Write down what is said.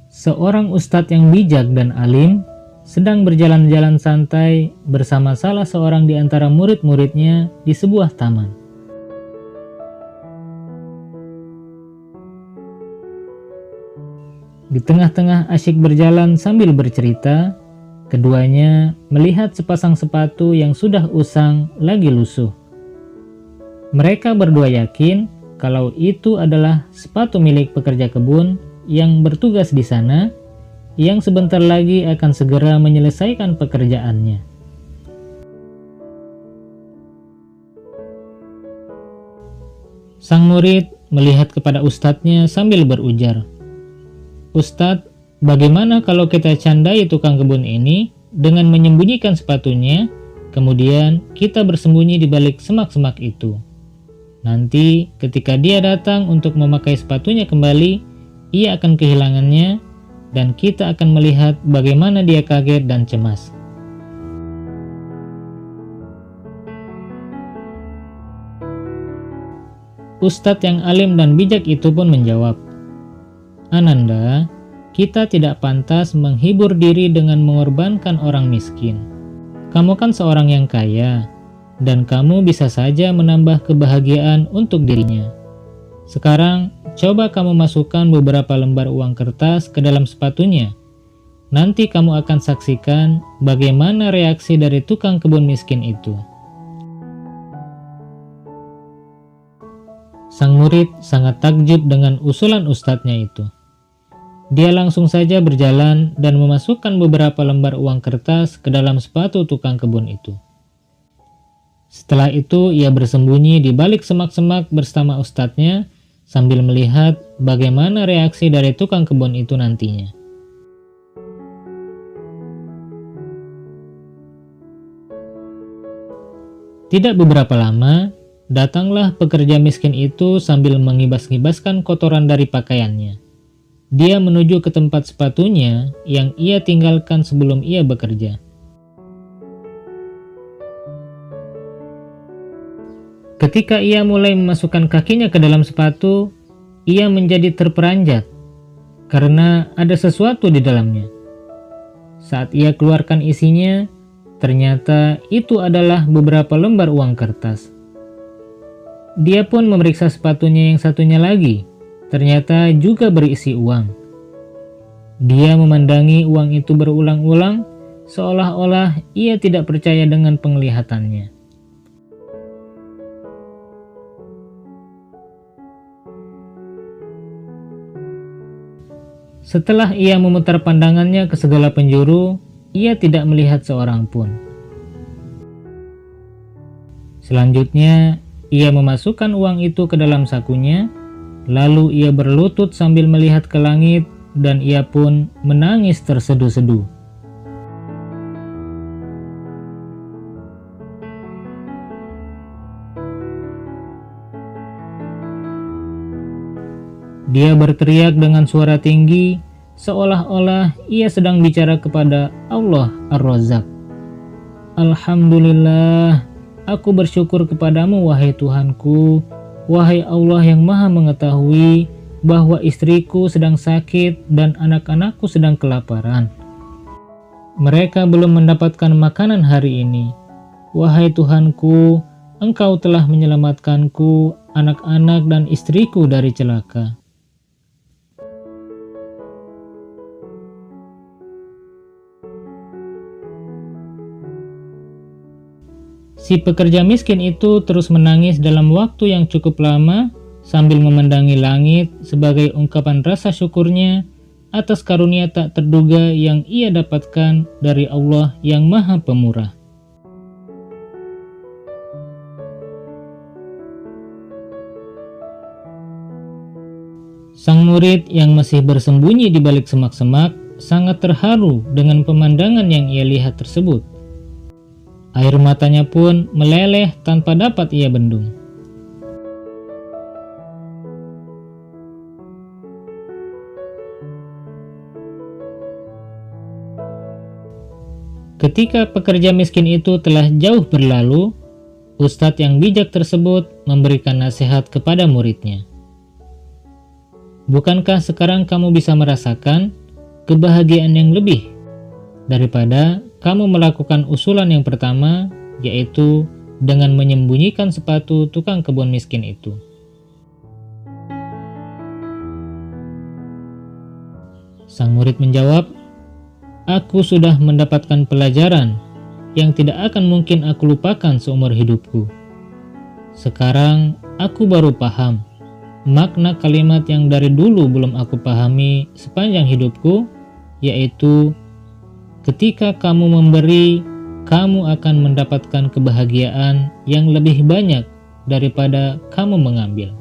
Seorang ustadz yang bijak dan alim sedang berjalan-jalan santai bersama salah seorang di antara murid-muridnya di sebuah taman. Di tengah-tengah asyik berjalan sambil bercerita, keduanya melihat sepasang sepatu yang sudah usang lagi lusuh. Mereka berdua yakin kalau itu adalah sepatu milik pekerja kebun yang bertugas di sana, yang sebentar lagi akan segera menyelesaikan pekerjaannya. Sang murid melihat kepada ustadznya sambil berujar, "Ustadz, bagaimana kalau kita candai tukang kebun ini dengan menyembunyikan sepatunya, kemudian kita bersembunyi di balik semak-semak itu? Nanti ketika dia datang untuk memakai sepatunya kembali, ia akan kehilangannya dan kita akan melihat bagaimana dia kaget dan cemas." Ustadz yang alim dan bijak itu pun menjawab, "Ananda, kita tidak pantas menghibur diri dengan mengorbankan orang miskin. Kamu kan seorang yang kaya, dan kamu bisa saja menambah kebahagiaan untuk dirinya. Sekarang, coba kamu masukkan beberapa lembar uang kertas ke dalam sepatunya. Nanti kamu akan saksikan bagaimana reaksi dari tukang kebun miskin itu." Sang murid sangat takjub dengan usulan ustadznya itu. Dia langsung saja berjalan dan memasukkan beberapa lembar uang kertas ke dalam sepatu tukang kebun itu. Setelah itu ia bersembunyi di balik semak-semak bersama ustadznya sambil melihat bagaimana reaksi dari tukang kebun itu nantinya. Tidak beberapa lama, datanglah pekerja miskin itu sambil mengibas-ngibaskan kotoran dari pakaiannya. Dia menuju ke tempat sepatunya yang ia tinggalkan sebelum ia bekerja. Ketika ia mulai memasukkan kakinya ke dalam sepatu, ia menjadi terperanjat karena ada sesuatu di dalamnya. Saat ia keluarkan isinya, ternyata itu adalah beberapa lembar uang kertas. Dia pun memeriksa sepatunya yang satunya lagi, ternyata juga berisi uang. Dia memandangi uang itu berulang-ulang, seolah-olah ia tidak percaya dengan penglihatannya. Setelah ia memutar pandangannya ke segala penjuru, ia tidak melihat seorang pun. Selanjutnya, ia memasukkan uang itu ke dalam sakunya, lalu ia berlutut sambil melihat ke langit dan ia pun menangis terseduh-seduh. Dia berteriak dengan suara tinggi, seolah-olah ia sedang bicara kepada Allah Ar-Razzaq. "Alhamdulillah, aku bersyukur kepadamu wahai Tuhanku, wahai Allah yang maha mengetahui bahwa istriku sedang sakit dan anak-anakku sedang kelaparan. Mereka belum mendapatkan makanan hari ini. Wahai Tuhanku, Engkau telah menyelamatkanku, anak-anak dan istriku dari celaka." Si pekerja miskin itu terus menangis dalam waktu yang cukup lama sambil memandangi langit sebagai ungkapan rasa syukurnya atas karunia tak terduga yang ia dapatkan dari Allah yang Maha Pemurah. Sang murid yang masih bersembunyi di balik semak-semak sangat terharu dengan pemandangan yang ia lihat tersebut. Air matanya pun meleleh tanpa dapat ia bendung. Ketika pekerja miskin itu telah jauh berlalu, Ustadz yang bijak tersebut memberikan nasihat kepada muridnya. "Bukankah sekarang kamu bisa merasakan kebahagiaan yang lebih daripada kamu melakukan usulan yang pertama, yaitu dengan menyembunyikan sepatu tukang kebun miskin itu. Sang murid menjawab, "Aku sudah mendapatkan pelajaran yang tidak akan mungkin aku lupakan seumur hidupku. Sekarang aku baru paham makna kalimat yang dari dulu belum aku pahami sepanjang hidupku, yaitu ketika kamu memberi, kamu akan mendapatkan kebahagiaan yang lebih banyak daripada kamu mengambil."